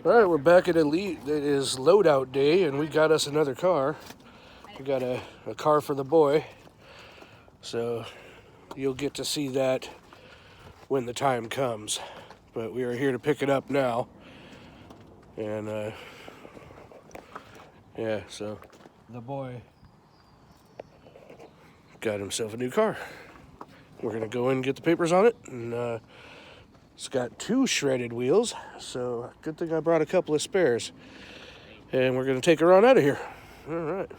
Alright, we're back at Elite. It is loadout day, and we got us another car. We got a car for the boy. So you'll get to see that when the time comes. But we are here to pick it up now. And yeah, so the boy got himself a new car. We're gonna go in and get the papers on it, and it's got 2 shredded wheels, so good thing I brought a couple of spares. And we're gonna take her on out of here. All right.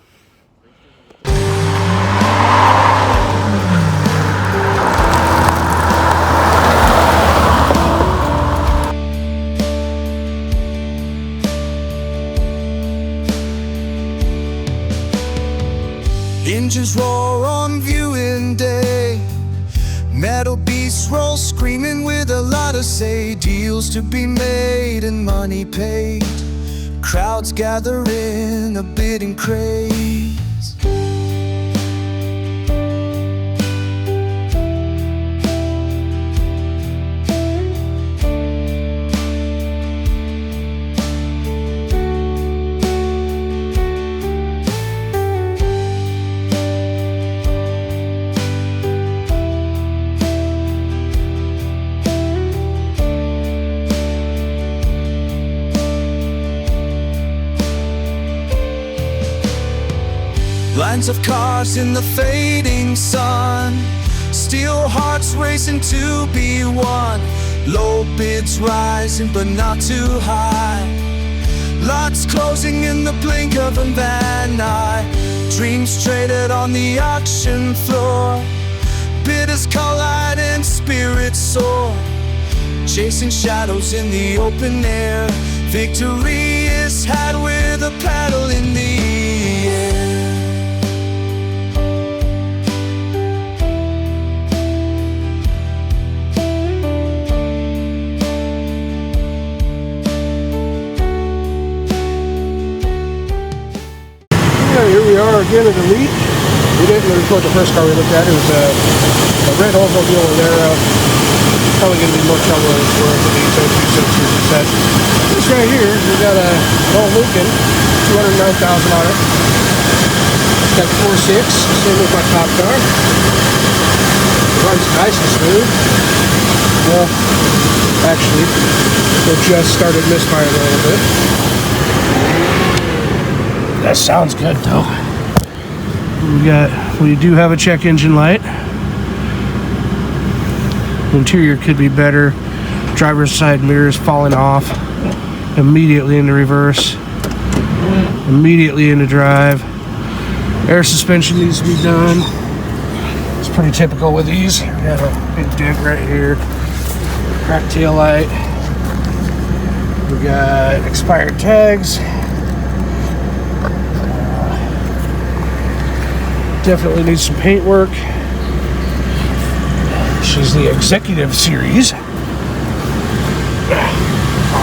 Engines roar on viewing day. Metal beasts roll screaming with a lot to say. Deals to be made and money paid. Crowds gather in a bidding craze. Lines of cars in the fading sun. Steel hearts racing to be won. Low bids rising but not too high. Lots closing in the blink of an eye. Dreams traded on the auction floor. Bidders collide and spirits soar. Chasing shadows in the open air. Victory is had with a paddle in the air. Here we are again at Elite. We didn't record the first car we looked at. It was a red Oldsmobile Alero. Probably going to be more trouble than it's worth with these O2 sensors and such. This right here, we got an old Lincoln, 209,000 on it. It's got 4.6, same with my top car. It runs nice and smooth. Well, actually, it just started misfiring a little bit. That sounds good though. We do have a check engine light. Interior could be better. Driver's side mirrors falling off. Immediately into reverse. Immediately into drive. Air suspension needs to be done. It's pretty typical with these. We have a big dent right here. Cracked tail light. We got expired tags. Definitely needs some paint work. She's the Executive Series. All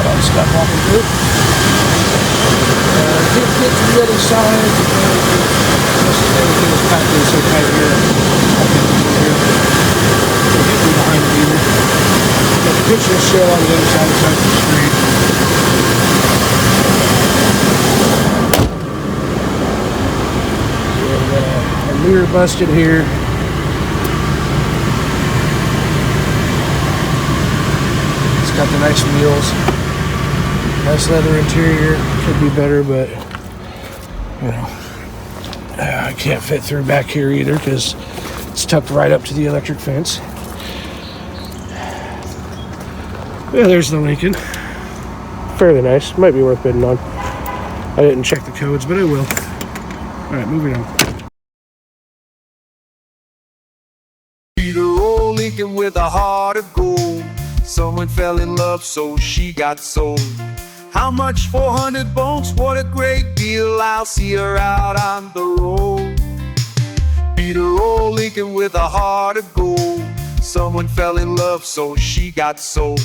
that stuff walking through. Did get to the other side. Everything is packed in so tight here. I can't get here. Get me behind the meter. Got the picture shell on the other side of the street. Mirror busted here. It's got the nice wheels. Nice leather interior. Could be better, but you know, I can't fit through back here either because it's tucked right up to the electric fence. Yeah, there's the Lincoln. Fairly nice. Might be worth bidding on. I didn't check the codes, but I will. All right, moving on. Lincoln with a heart of gold. Someone fell in love, so she got sold. How much? 400 bones. What a great deal. I'll see her out on the road. Peter old Lincoln with a heart of gold. Someone fell in love, so she got sold.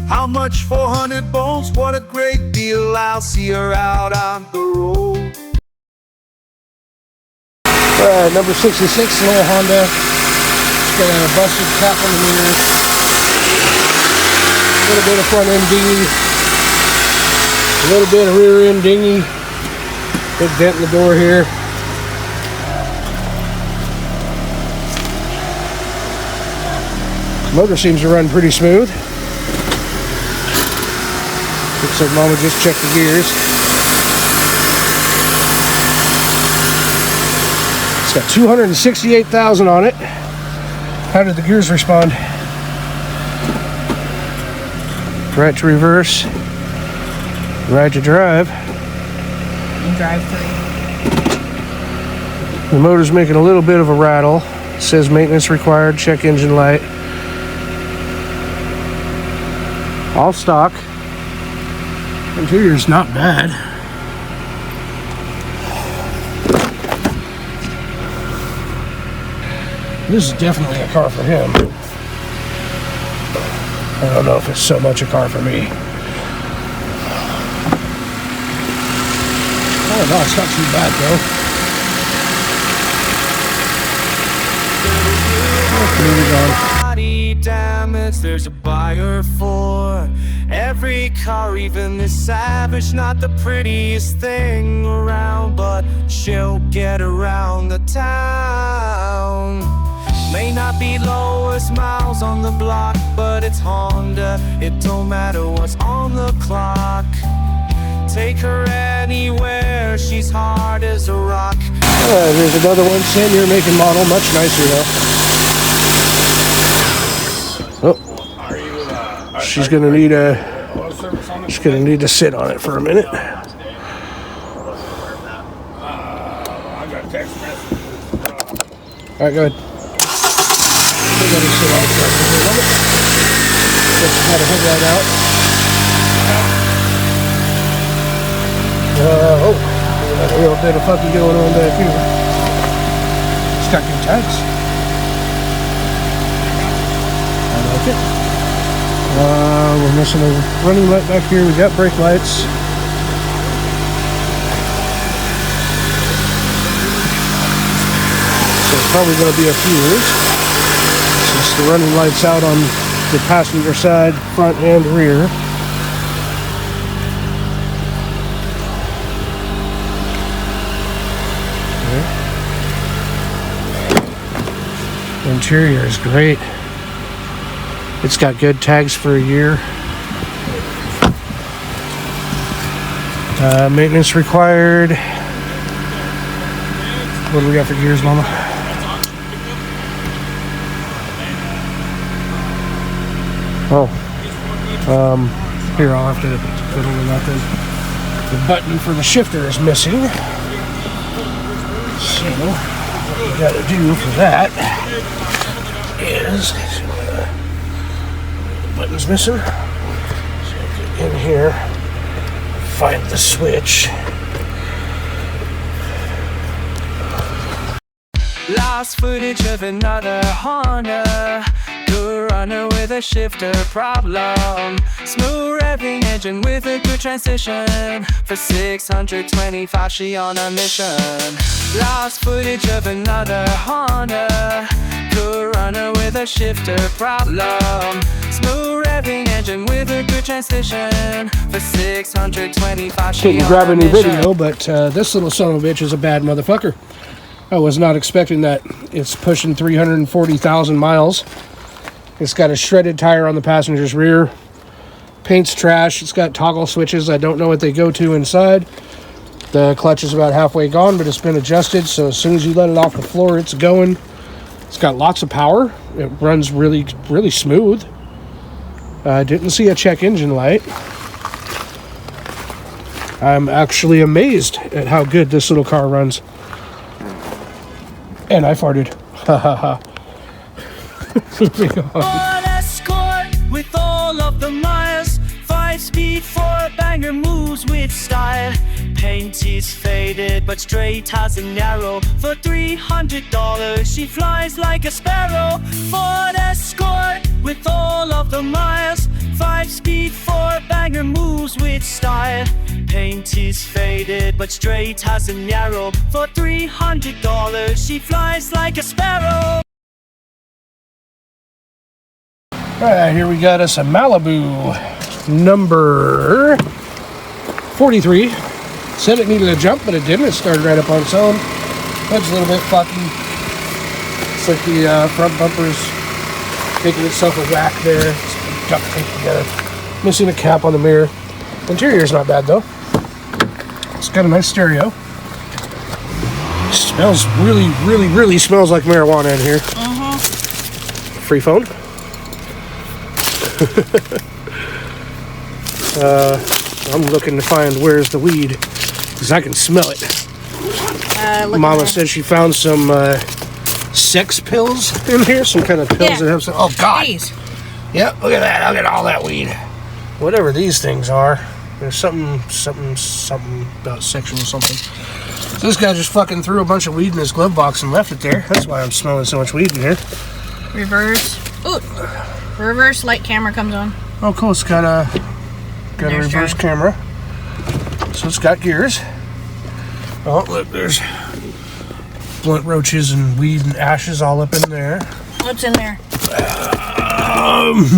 How much? 400 bones. What a great deal. I'll see her out on the road. Number 66, little Honda. Got a busted cap on the mirror. A little bit of front end bead. A little bit of rear end dinghy. Big dent in the door here. Motor seems to run pretty smooth. Looks like Mama just checked the gears. It's got 268,000 on it. How did the gears respond? Right to reverse. Right to drive. Drive through. The motor's making a little bit of a rattle. It says maintenance required, check engine light. All stock. Interior's not bad. This is definitely a car for him. I don't know if it's so much a car for me. Oh no, it's not too bad though. Body damage, there's a buyer for every car, even this savage. Not the prettiest thing around, but she'll get around the town. May not be lowest miles on the block, but it's Honda. It don't matter what's on the clock. Take her anywhere, she's hard as a rock. There's another one, same year, make and model, much nicer though. Oh, she's gonna need to sit on it for a minute. I got a text message. All right, go ahead. We're gonna sit on it for a minute. Just got a headlight out. Oh, there's a little bit of fucking going on back here. It's got good tags. I like it. We're missing a running light back here. We got brake lights. So it's probably going to be a fuse. Since the running light's out on the passenger side, front and rear. Interior is great. It's got good tags for a year. Maintenance required. What do we got for gears, Mama? Oh. Here, I'll have to fiddle with that then. The button for the shifter is missing. So, what we gotta do for that is the button's missing. So get in here, find the switch. Lost footage of another Honda. Good runner with a shifter problem. Smooth revving engine with a good transition. For 625 she on a mission. Lost footage of another Honda. Good runner with a shifter problem. Smooth revving engine with a good transition. For 625 she Didn't on grab a any mission. video, but this little son of a bitch is a bad motherfucker. I was not expecting that. It's pushing 340,000 miles. It's got a shredded tire on the passenger's rear. Paint's trash. It's got toggle switches. I don't know what they go to inside. The clutch is about halfway gone, but it's been adjusted, so as soon as you let it off the floor, it's going. It's got lots of power. It runs really, really smooth. I didn't see a check engine light. I'm actually amazed at how good this little car runs. And I farted. Ha ha ha. Ford Escort with all of the miles. 5-speed, 4-banger moves with style. Paint is faded but straight as a narrow. For $300 she flies like a sparrow. Ford Escort with all of the miles. 5-speed, 4-banger moves with style. Paint is faded but straight as a narrow. For $300 she flies like a sparrow. Alright, here we got us a Malibu number 43. Said it needed a jump, but it didn't. It started right up on its own. Hood's a little bit fucky. It's like the front bumper's taking itself a whack there. It's duct taped together. Missing a cap on the mirror. Interior's not bad though. It's got a nice stereo. Smells really smells like marijuana in here. Free phone. I'm looking to find where's the weed because I can smell it. Mama said she found some sex pills in here, some kind of pills that have some. Oh God! These. Yep, look at that! Look at all that weed. Whatever these things are, there's something about sexual something. So this guy just fucking threw a bunch of weed in his glove box and left it there. That's why I'm smelling so much weed in here. Reverse. Ooh. Reverse light camera comes on. Oh, cool! It's got a reverse camera, so it's got gears. Oh, look, there's blunt roaches and weed and ashes all up in there. What's in there?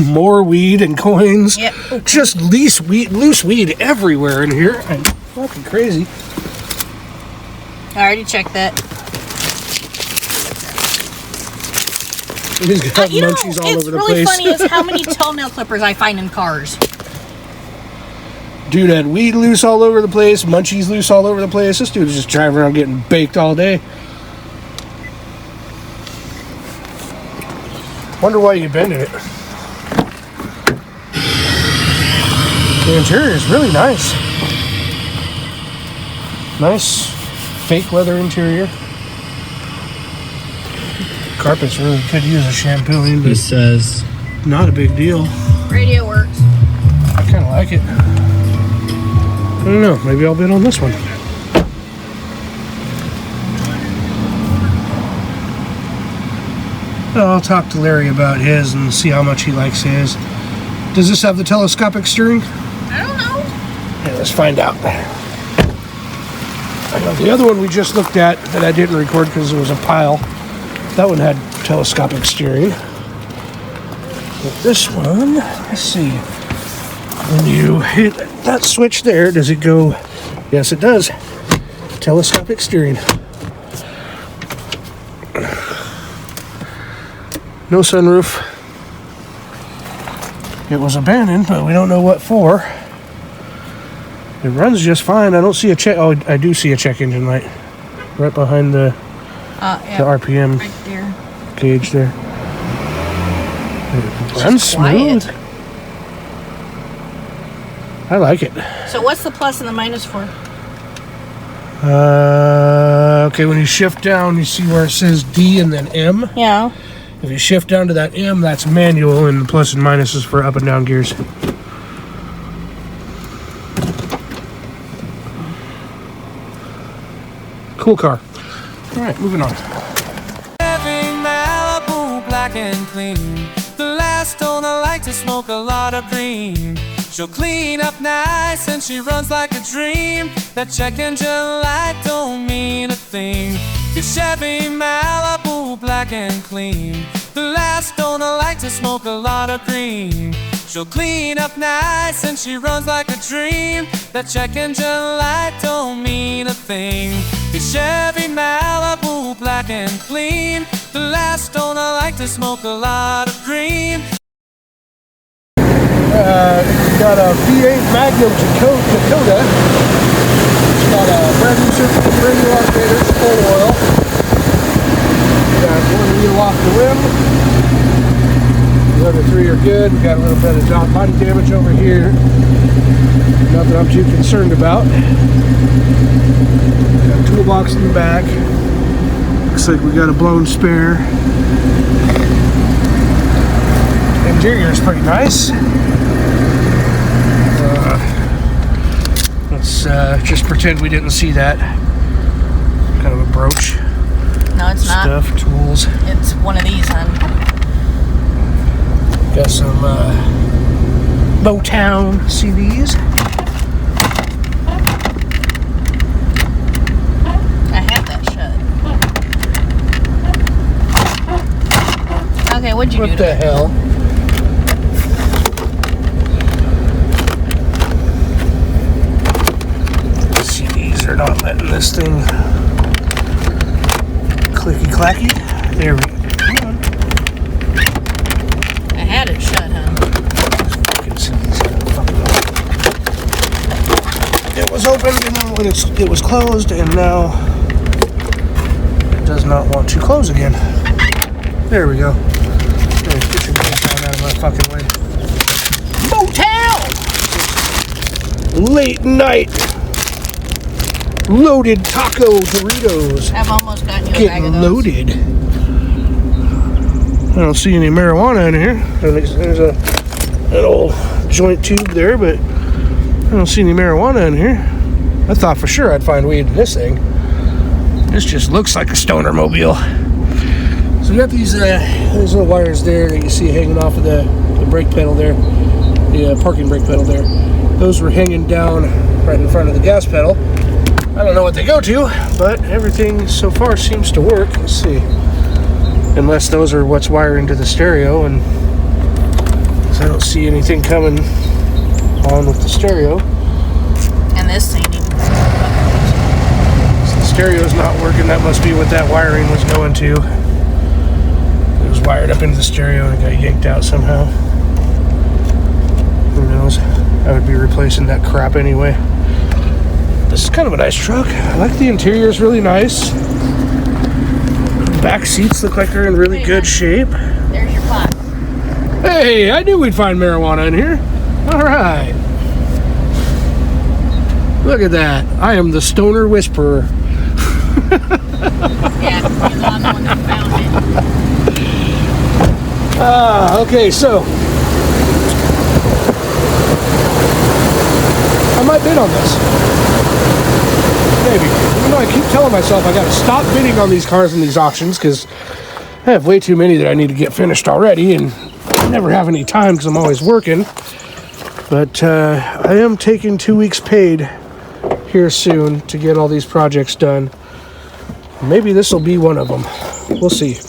More weed and coins. Yep. Just loose weed everywhere in here. I'm fucking crazy. I already checked that. He's got munchies all over the place. What's really funny is how many toenail clippers I find in cars. Dude had weed loose all over the place, munchies loose all over the place. This dude's just driving around getting baked all day. Wonder why you bended it. The interior is really nice. Nice fake leather interior. Carpets really could use a shampooing, but He says, not a big deal. Radio works. I kind of like it. I don't know. Maybe I'll bid on this one. I'll talk to Larry about his and see how much he likes his. Does this have the telescopic steering? I don't know. Yeah, let's find out. I know the other one we just looked at that I didn't record because it was a pile. That one had telescopic steering. But this one, let's see. When you hit that switch there, does it go? Yes, it does. Telescopic steering. No sunroof. It was abandoned, but we don't know what for. It runs just fine. I don't see a check. Oh, I do see a check engine light right behind the Yeah. the RPM Right there. gauge there. It runs quiet. smooth. I like it. So what's the plus and the minus for? Okay, when you shift down, you see where it says D and then M. Yeah. If you shift down to that M, that's manual, and the plus and minus is for up and down gears. Cool car. All right, moving on. Chevy Malibu, black and clean. The last owner liked to smoke a lot of green. She'll clean up nice and she runs like a dream. That check engine light don't mean a thing. The Chevy Malibu, black and clean. The last owner liked to smoke a lot of green. She'll clean up nice and she runs like a dream. That check engine light don't mean a thing. The Chevy Malibu, black and clean. The last owner liked to smoke a lot of green. Got a V8 Magnum Dakota. It's got a brand new system, brand new alternators, full oil. Got one wheel off the rim. The other three are good. We got a little bit of body damage over here. Nothing I'm too concerned about. Got a toolbox in the back. Looks like we got a blown spare. Interior is pretty nice. Let's just pretend we didn't see that. Kind of a brooch. No, it's not. Stuff, tools. It's one of these, hon. Got some Motown CDs. I have that shut. Okay, what'd you do What to the it? hell? are not letting this thing clicky clacky. There we go. Come on. I had it shut, huh? It was opened and then when it was closed, and now it does not want to close again. There we go. Hey, get your motel out of my fucking way. Motel! Late night loaded taco Doritos. I've almost gotten you a bag Getting of those. loaded. I don't see any marijuana in here. There's a little joint tube there, but I don't see any marijuana in here. I thought for sure I'd find weed in this thing. This just looks like a stoner mobile. So we got these little wires there that you see hanging off of the brake pedal there, the parking brake pedal there. Those were hanging down right in front of the gas pedal. I don't know what they go to, but everything so far seems to work. Let's see. Unless those are what's wiring to the stereo, and I don't see anything coming on with the stereo. And this ain't even. So the stereo's not working. That must be what that wiring was going to. It was wired up into the stereo and it got yanked out somehow. Who knows? I would be replacing that crap anyway. This is kind of a nice truck. I like the interior, is really nice. Back seats look like they're in really good shape. There's your pot. Hey, I knew we'd find marijuana in here. All right. Look at that. I am the stoner whisperer. Yeah, you're the one that found it. Okay, so I might bid on this. Maybe. Even though I keep telling myself I gotta stop bidding on these cars in these auctions because I have way too many that I need to get finished already, and I never have any time because I'm always working. But I am taking 2 weeks paid here soon to get all these projects done. Maybe this will be one of them. We'll see.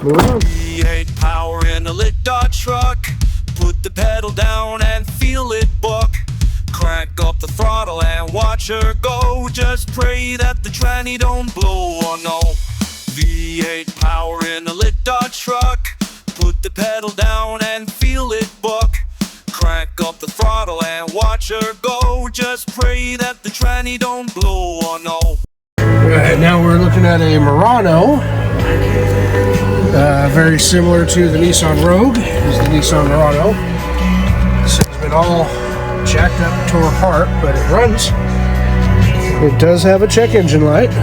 Moving on. V8 power in a lit Dodge truck. Put the pedal down and feel it buck. Crank up the throttle and watch her go. Just pray that the tranny don't blow. Oh no. V8 power in a lit Dodge truck. Put the pedal down and feel it buck. Crank up the throttle and watch her go. Just pray that the tranny don't blow. Oh no. Right, now we're looking at a Murano. Very similar to the Nissan Rogue. This is the Nissan Murano. This has been all jacked up, tore apart, but it runs. It does have a check engine light.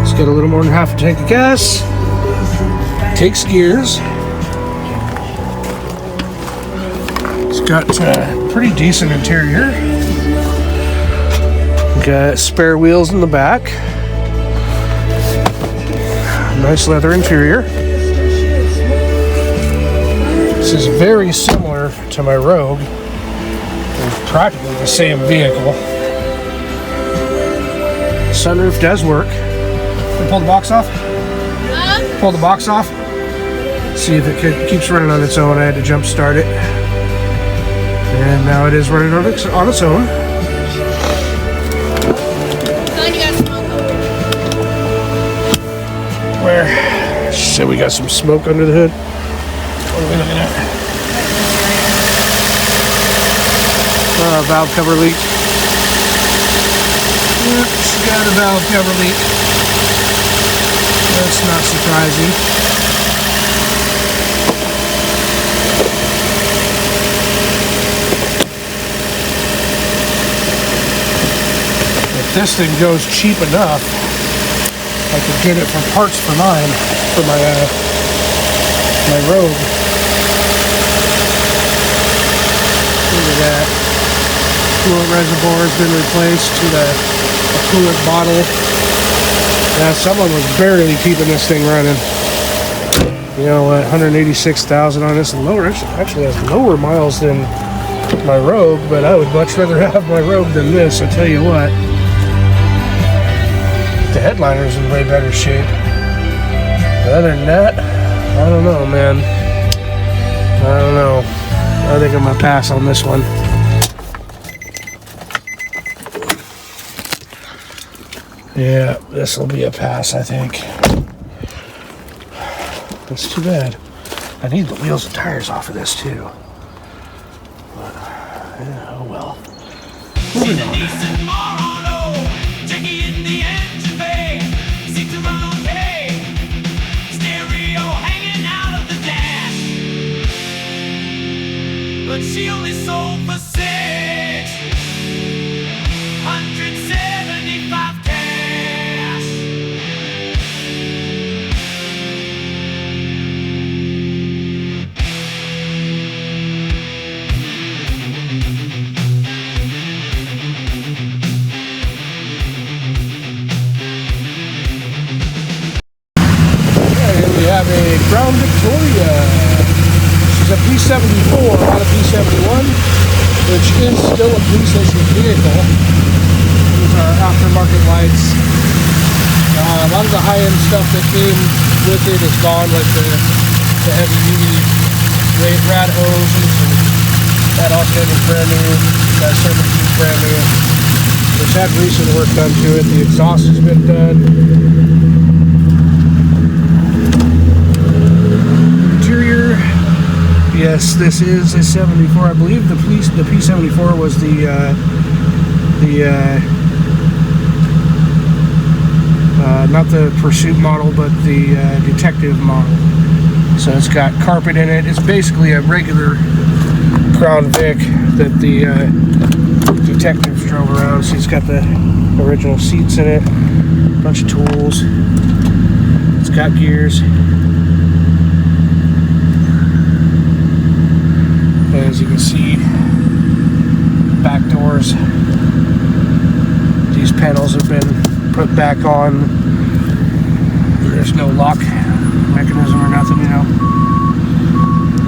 It's got a little more than half a tank of gas. Takes gears. It's got pretty decent interior. Got spare wheels in the back. Nice leather interior. This is very similar to my Rogue. They're practically the same vehicle. Sunroof does work. Can I pull the box off? Pull the box off. See if it keeps running on its own. I had to jump start it. And now it is running on its own. Where? She said we got some smoke under the hood. What are we looking at? Valve cover leak. Yep, she got a valve cover leak. That's not surprising. If this thing goes cheap enough, I could get it for parts for my Rogue. Look at that. Coolant reservoir has been replaced to a coolant bottle. Yeah, someone was barely keeping this thing running. You know what? 186,000 on this, lower. Actually has lower miles than my Rogue, but I would much rather have my Rogue than this. I tell you what. The headliner's in way better shape. But other than that, I don't know, man. I don't know. I think I'm gonna pass on this one. Yeah, this will be a pass, I think. That's too bad. I need the wheels and tires off of this too. But, yeah, oh well. Moving on. But she only sold for 675 cash. Here we have a Crown Victoria. A P74, not a P71, which is still a police issued vehicle. These are aftermarket lights. A lot of the high-end stuff that came with it is gone, like the heavy-duty rad hoses, and that alternator is brand new. That service is brand new. It's had recent work done to it. The exhaust has been done. Interior. Yes, this is a 74. I believe the P74 was not the Pursuit model, but the Detective model. So it's got carpet in it. It's basically a regular Crown Vic that the detectives drove around. So it's got the original seats in it, a bunch of tools. It's got gears. As you can see, back doors, these panels have been put back on. There's no lock mechanism or nothing, you know.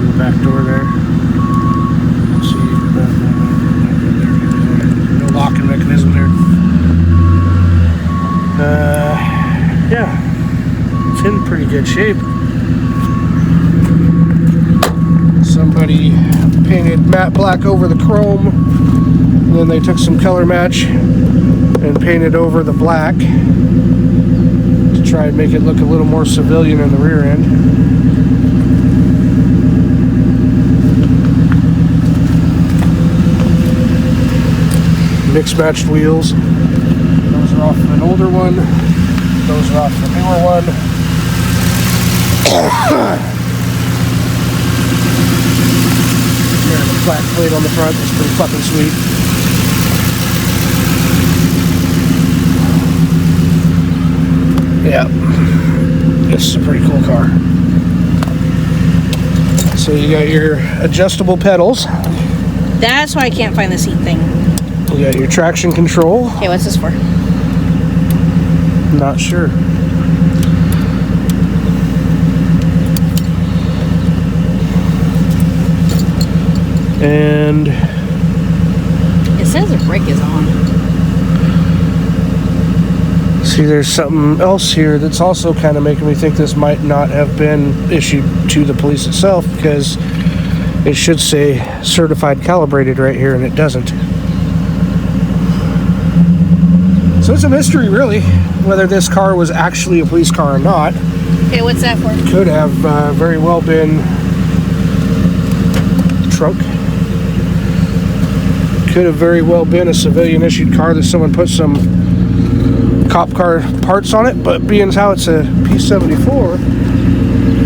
And the back door there. Let's see, no locking mechanism there. Yeah, it's in pretty good shape. Somebody painted matte black over the chrome, and then they took some color match and painted over the black to try and make it look a little more civilian in the rear end. Mixed matched wheels. Those are off of an older one. Those are off the newer one. A flat plate on the front. It's pretty fucking sweet. Yeah, this is a pretty cool car. So you got your adjustable pedals. That's why I can't find the seat thing. You got your traction control. Okay, what's this for? Not sure. And it says the brake is on. See, there's something else here that's also kind of making me think this might not have been issued to the police itself, because it should say certified calibrated right here, and it doesn't. So it's a mystery, really, whether this car was actually a police car or not. Okay, what's that for? Could have very well been trunk. Could have very well been a civilian issued car that someone put some cop car parts on it, but being as how it's a P74,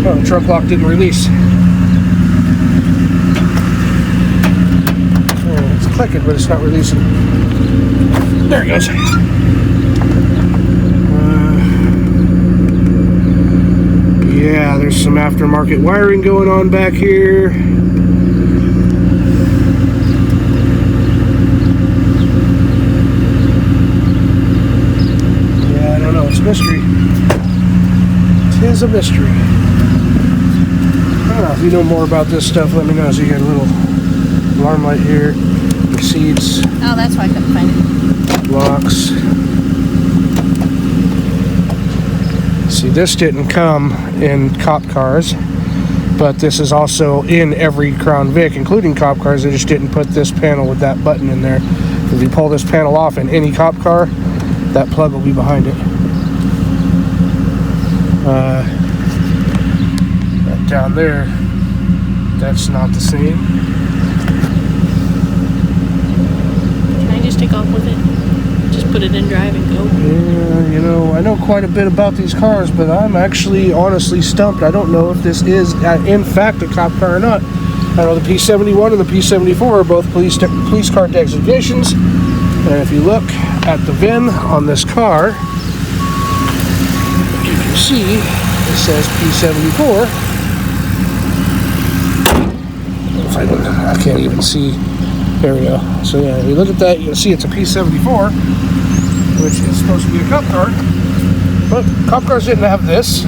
oh, the trunk lock didn't release. Oh, it's clicking, but it's not releasing. There it goes. Yeah, there's some aftermarket wiring going on back here. It's a mystery. It is a mystery. I don't know if you know more about this stuff. Let me know. So you got a little alarm light here, your seats. Oh, that's why I couldn't find it. Locks. See, this didn't come in cop cars, but this is also in every Crown Vic, including cop cars. They just didn't put this panel with that button in there. If you pull this panel off in any cop car, That plug will be behind it. That down there, that's not the same. Can I just take off with it? Just put it in drive and go? Yeah, you know, I know quite a bit about these cars, but I'm actually honestly stumped. I don't know if this is, in fact, a cop car or not. I know the P71 and the P74 are both police car designations. And if you look at the VIN on this car, you can see it says P74. If I can't even see. There we go. So yeah, if you look at that, you can see it's a P74, which is supposed to be a cop car. But cop cars didn't have this.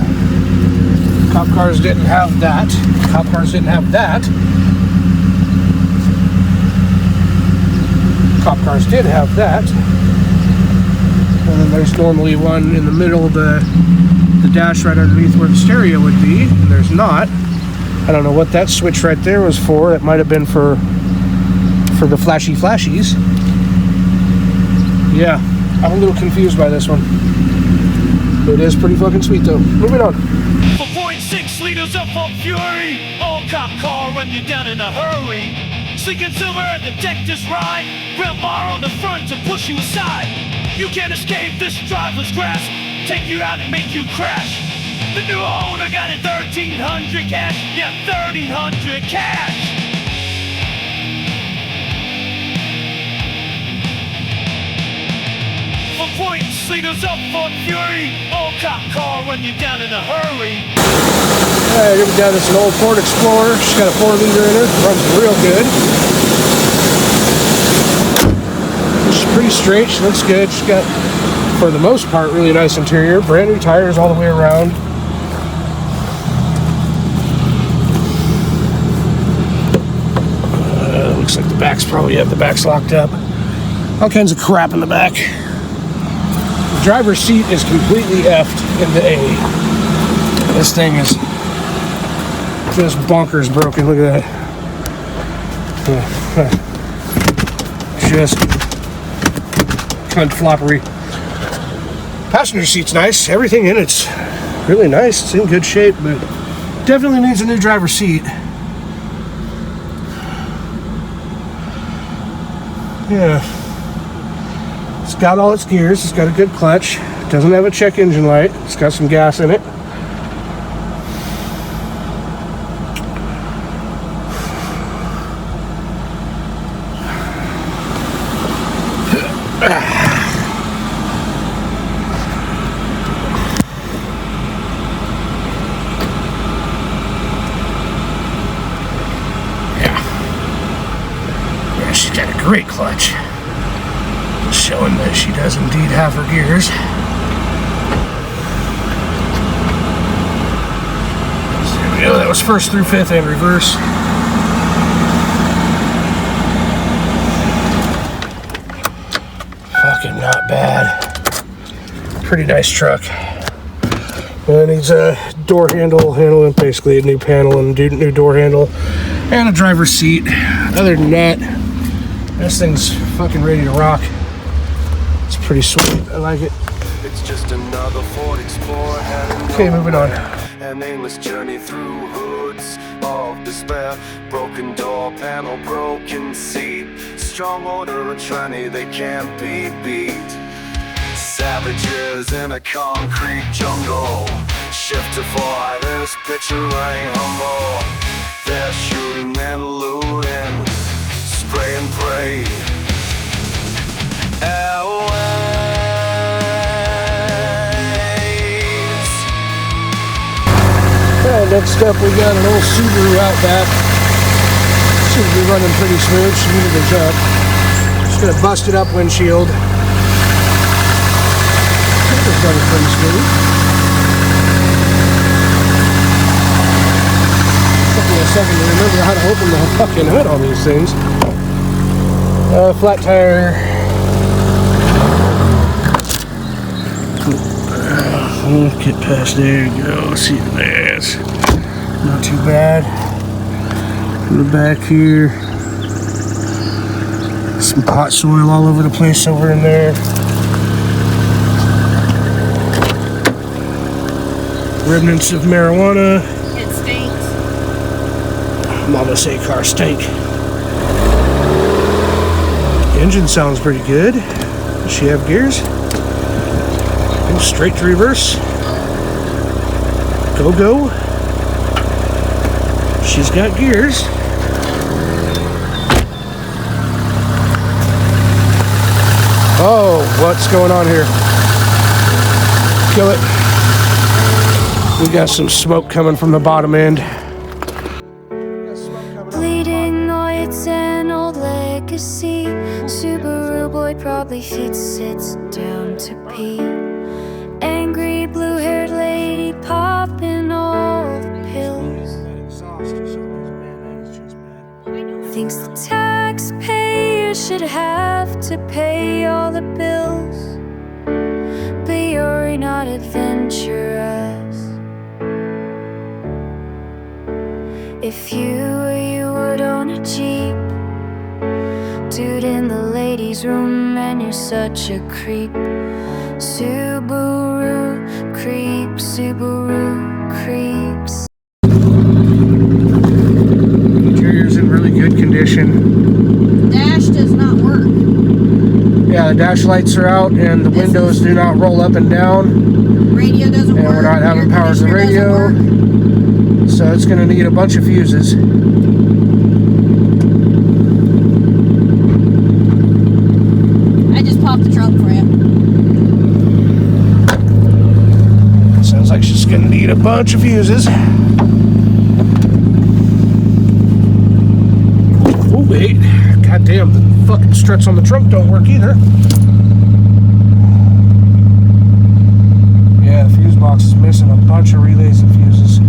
Cop cars didn't have that. Cop cars didn't have that. Cop cars did have that. And then there's normally one in the middle of the dash right underneath where the stereo would be, and there's not. I don't know what that switch right there was for. It might have been for the flashies. Yeah, I'm a little confused by this one. It is pretty fucking sweet though. Moving on. 4.6 liters of full fury. Old cop car when you're down in a hurry. Sinking silver at the deck just right. Rail bar on the front to push you aside. You can't escape this driverless grasp. Take you out and make you crash. The new owner got it 1300 cash. Yeah, 1300 cash. 4.6 liters of Ford Fury. Old cop car when you're down in a hurry. Alright, here we got this an old Ford Explorer. She's got a 4-liter in it. Runs real good. She's pretty straight. She looks good. She's got, for the most part, really nice interior. Brand new tires all the way around. Looks like the back's probably the back's locked up. All kinds of crap in the back. The driver's seat is completely effed into A. This thing is just bonkers broken. Look at that. Just cunt floppery. Passenger seat's nice. Everything in it's really nice. It's in good shape, but definitely needs a new driver's seat. Yeah. It's got all its gears. It's got a good clutch. Doesn't have a check engine light. It's got some gas in it. Yeah, she's got a great clutch. Showing that she does indeed have her gears. So there we go. That was first through fifth and reverse. Fucking not bad. Pretty nice truck. It needs a door handle, basically a new panel and new door handle, and a driver's seat. Other than that, this thing's fucking ready to rock. It's pretty sweet. I like it. It's just another Ford Explorer. Okay, moving on. An aimless journey through hoods of despair. Broken door panel, broken seat. Strong order, a tranny, they can't be beat. Savages in a concrete jungle. Shift to fighters, picture ain't humble. They're shooting and looting, spray and pray. Next up we got an old Subaru Outback. Seems to be running pretty smooth. She needed a jump. Just got a busted up windshield. It's running pretty smooth. Took me a second to remember how to open the fucking hood on these things. Flat tire. Get past there you go. See the ass. Not too bad. In the back here, some pot soil all over the place over in there. Remnants of marijuana. It stinks. Mama say car stink. Engine sounds pretty good. Does she have gears? Go straight to reverse. Go, go. She's got gears. Oh, what's going on here? Kill it. We got some smoke coming from the bottom end. Bleeding oil, it's an old legacy. Subaru boy probably sits down to pee. Angry blue-haired lady popping all the pills. Thinks the taxpayer should have to pay all the bills, but you're not adventurous. If you would own a Jeep, dude in the ladies' room, and you're such a creep. Subaru creeps, Subaru creeps. Interior's in really good condition. Dash does not work. Yeah, the dash lights are out and the windows do not roll up and down. Radio doesn't And work. we're not having Air power to the conditioner radio. doesn't work. So it's gonna need a bunch of fuses. I just popped the trunk for you. Sounds like she's gonna need a bunch of fuses. Oh wait, goddamn, the fucking struts on the trunk don't work either. Yeah, the fuse box is missing a bunch of relays and fuses.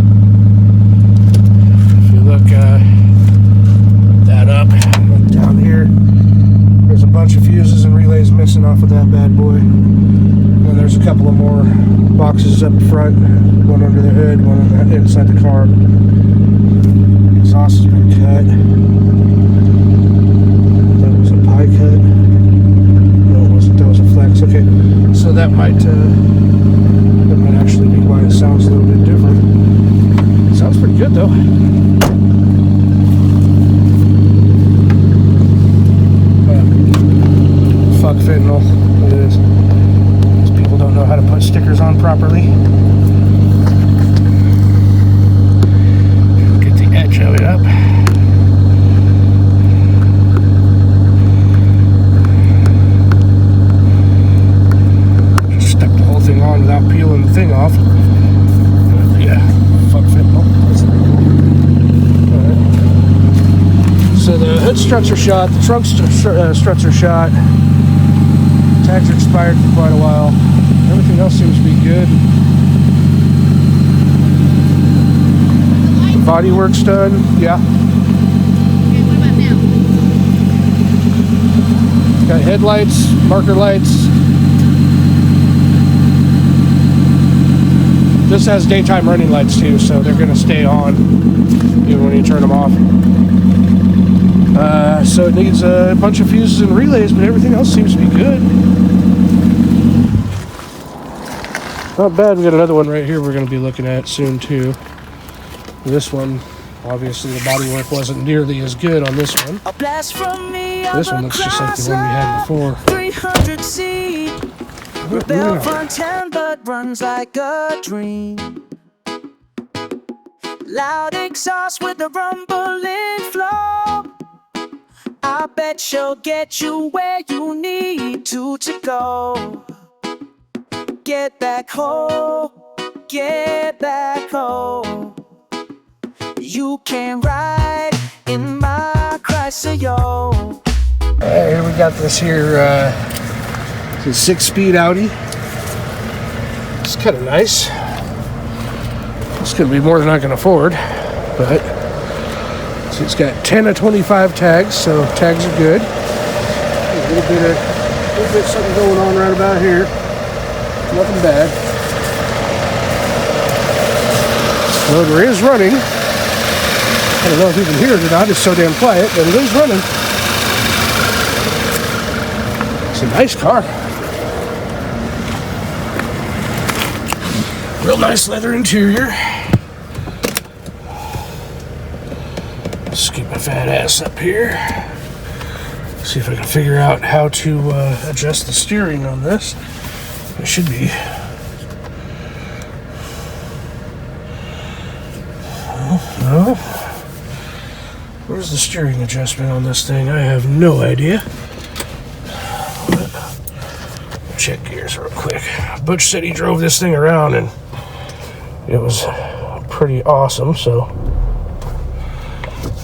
If you look that up, look down here, there's a bunch of fuses and relays missing off of that bad boy. And there's a couple of more boxes up front, one under the hood, one on the inside the car. Exhaust has been cut. That was a pie cut. No, it wasn't. That was a flex. Okay, so that might actually be why it sounds a little bit different. It sounds pretty good though. Fuck fentanyl. It is. These people don't know how to put stickers on properly. Get the edge of it up. Just step the whole thing on without peeling the thing off. Yeah, fuck fentanyl. Alright. So the hood struts are shot, the trunk struts are shot. Tags are expired for quite a while. Everything else seems to be good. The body work's done. Yeah. Okay, what about now? Got headlights, marker lights. This has daytime running lights too, so they're going to stay on even when you turn them off. So it needs a bunch of fuses and relays, but everything else seems to be good. Not bad. We got another one right here we're going to be looking at soon too. This one, obviously the bodywork wasn't nearly as good on this one. A blast from me. This one looks just like the one we had before. 300 seat. Rebel Fontaine, but runs like a dream. Loud exhaust with a rumbling flow. I bet she'll get you where you need to go. Get back home, get back home. You can ride in my Chrysler, yo. Alright, here we got this here, it's a 6-speed Audi. It's kind of nice. It's going to be more than I can afford, but so it's got 10 of 25 tags, so tags are good. A little bit something going on right about here. Nothing bad. Motor is running. I don't know if you can hear it or not. It's so damn quiet, but it is running. It's a nice car. Real nice leather interior. Let's get my fat ass up here. See if I can figure out how to adjust the steering on this. It should be. No. Where's the steering adjustment on this thing? I have no idea. Check gears real quick. Butch said he drove this thing around and it was pretty awesome. So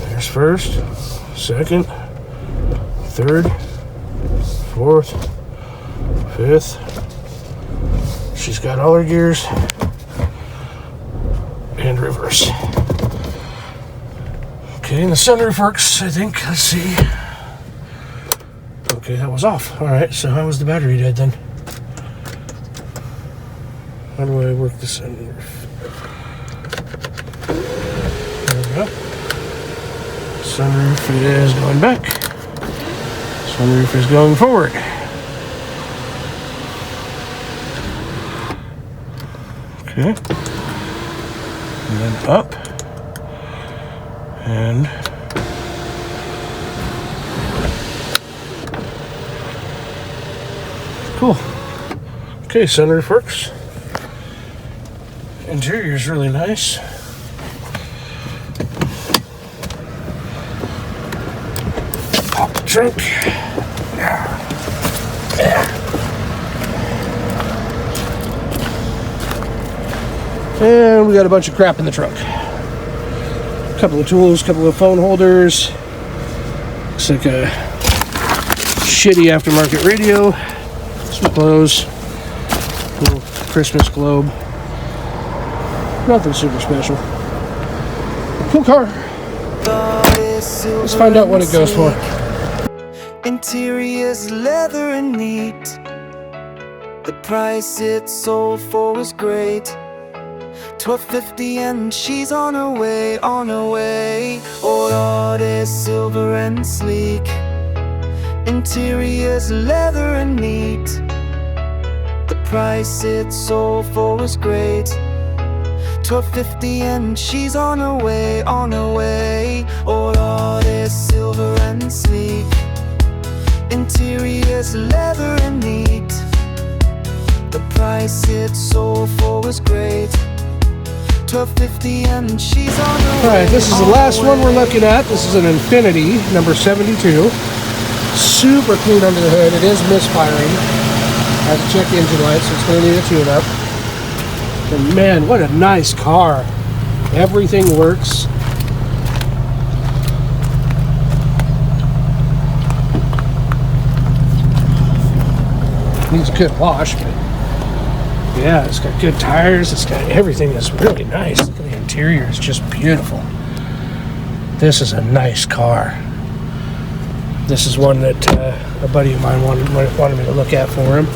there's first, second, third, fourth, fifth. She's got all her gears and reverse. Okay, and the sunroof works, I think. Let's see. Okay, that was off. Alright, so how was the battery dead then? How do I work the sunroof? There we go. Sunroof is going back. Sunroof is going forward. Okay. And then up. And cool. Okay, sunroof works. Interior is really nice. Pop the trunk. And we got a bunch of crap in the trunk. A couple of tools, couple of phone holders. Looks like a shitty aftermarket radio. Some clothes. Little Christmas globe. Nothing super special. Cool car. Let's find out what it goes for. Interior's leather and neat. The price it sold for was great. $12.50 and she's on her way, on her way. All is silver and sleek. Interior's leather and neat. The price it sold for was great. $12.50 and she's on her way, on her way. All is silver and sleek. Interior's leather and neat. The price it sold for was great. $12.50 and she's on her way. Alright, this is the last one we're looking at. This is an Infiniti, number 72. Super clean under the hood. It is misfiring. I have to check engine lights, so it's going to need a tune-up. And man, what a nice car. Everything works. Needs a good wash, but yeah, it's got good tires. It's got everything that's really nice. Look at the interior. It's just beautiful. This is a nice car. This is one that a buddy of mine wanted me to look at for him.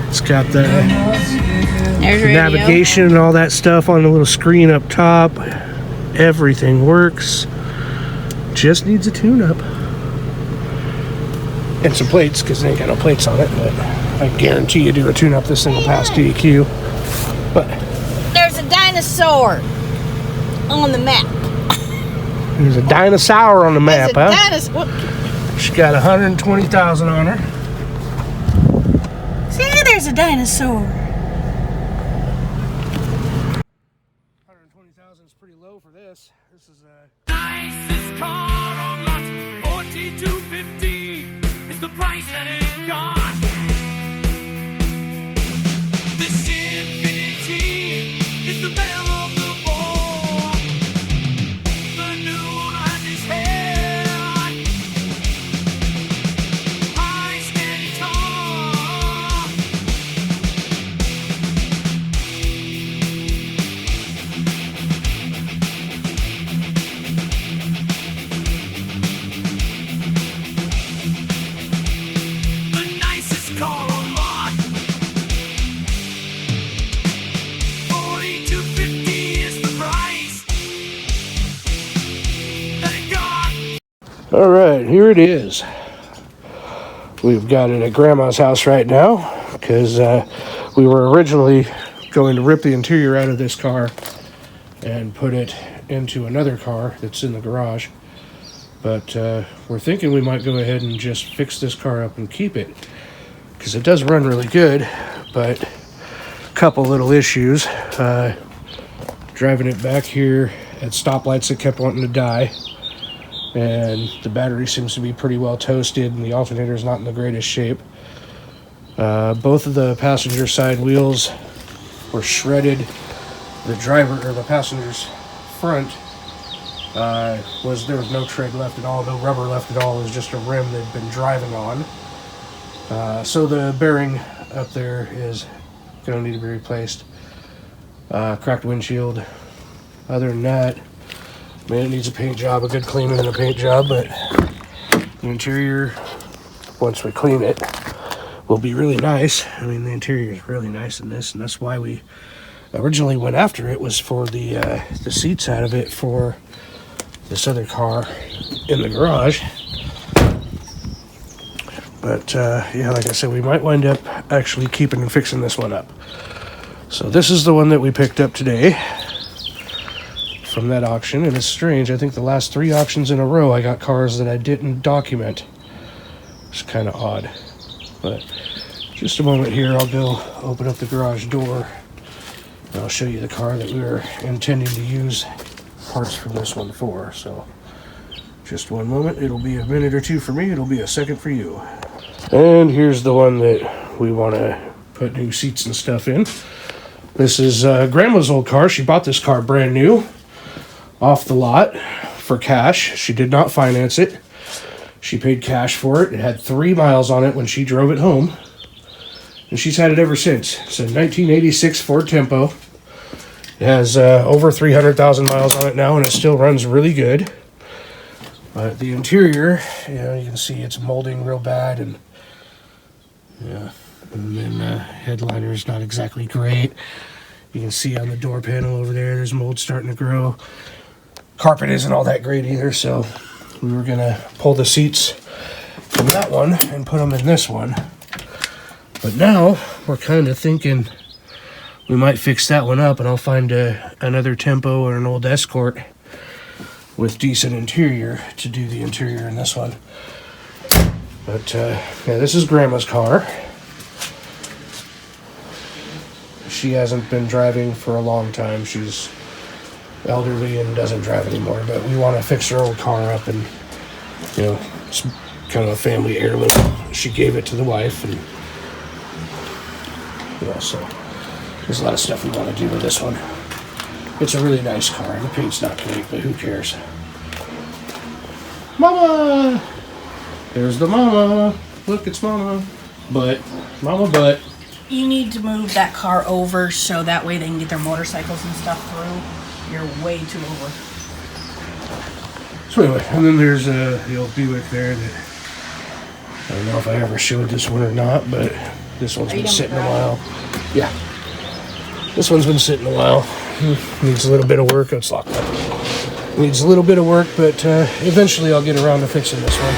It's got the navigation and all that stuff on the little screen up top. Everything works. Just needs a tune-up. And some plates, because they ain't got no plates on it, but I guarantee you do a tune-up, this thing will pass DEQ. But There's a dinosaur on the map. there's a dinosaur on the map, There's a huh? dinosaur. She got 120,000 on her. See, there's a dinosaur. 120,000 is pretty low for this. This is a Nicest car on lot 4250 is the price that it got. This Infiniti is the belle of the ball. The new one has his head high, steady, tall. The nicest car on lot 4250 is the price that it got. all right, here it is. We've got it at Grandma's house right now because we were originally going to rip the interior out of this car and put it into another car that's in the garage. But we're thinking we might go ahead and just fix this car up and keep it, because it does run really good, but a couple little issues. Driving it back here at stoplights, it kept wanting to die, and the battery seems to be pretty well toasted, and the alternator is not in the greatest shape. Both of the passenger side wheels were shredded. The driver, or the passenger's front, there was no tread left at all, no rubber left at all. It was just a rim they'd been driving on. So the bearing up there is going to need to be replaced. Cracked windshield. Other than that, I mean, it needs a paint job, a good cleaning and a paint job, but the interior, once we clean it, will be really nice. I mean, the interior is really nice in this, and that's why we originally went after it, was for the seats out of it for this other car in the garage. But yeah, like I said, we might wind up actually keeping and fixing this one up. So this is the one that we picked up today from that auction, and it's strange. I think the last 3 auctions in a row I got cars that I didn't document. It's kind of odd. But just a moment here, I'll go open up the garage door and I'll show you the car that we were intending to use parts from this one for. So just one moment. It'll be a minute or two for me. It'll be a second for you. And here's the one that we want to put new seats and stuff in. This is Grandma's old car. She bought this car brand new off the lot for cash. She did not finance it. She paid cash for it. It had 3 miles on it when she drove it home, and she's had it ever since. It's a 1986 Ford Tempo. It has over 300,000 miles on it now, and it still runs really good. But the interior, you know, you can see it's molding real bad, and yeah, and then headliner is not exactly great. You can see on the door panel over there's mold starting to grow. Carpet isn't all that great either, so we were gonna pull the seats from that one and put them in this one. But now we're kind of thinking we might fix that one up, and I'll find another Tempo or an old Escort with decent interior to do the interior in this one. But yeah, this is Grandma's car. She hasn't been driving for a long time. She's elderly and doesn't drive anymore, but we want to fix her old car up, and you know, it's kind of a family heirloom. She gave it to the wife, and you know, so there's a lot of stuff we want to do with this one. It's a really nice car. The paint's not great, but who cares? Mama! There's the mama. Look, it's mama. But, mama butt. You need to move that car over so that way they can get their motorcycles and stuff through. You're way too over. So anyway, and then there's the old Buick there that I don't know if I ever showed this one or not, but this one's been sitting a while. Yeah. This one's been sitting a while. Needs a little bit of work. It's locked up. Needs a little bit of work, but eventually I'll get around to fixing this one.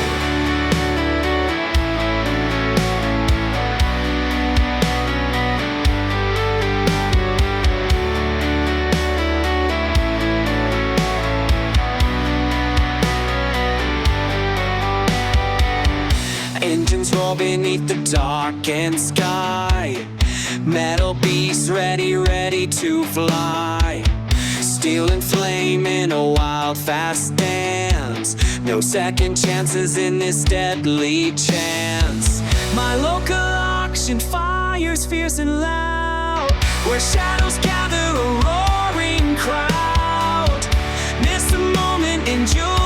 Engines roar beneath the darkened sky. Metal beasts ready to fly. Steel and flame in a wild fast dance. No second chances in this deadly chance. My local auction fires fierce and loud, where shadows gather a roaring crowd. Miss the moment, enjoy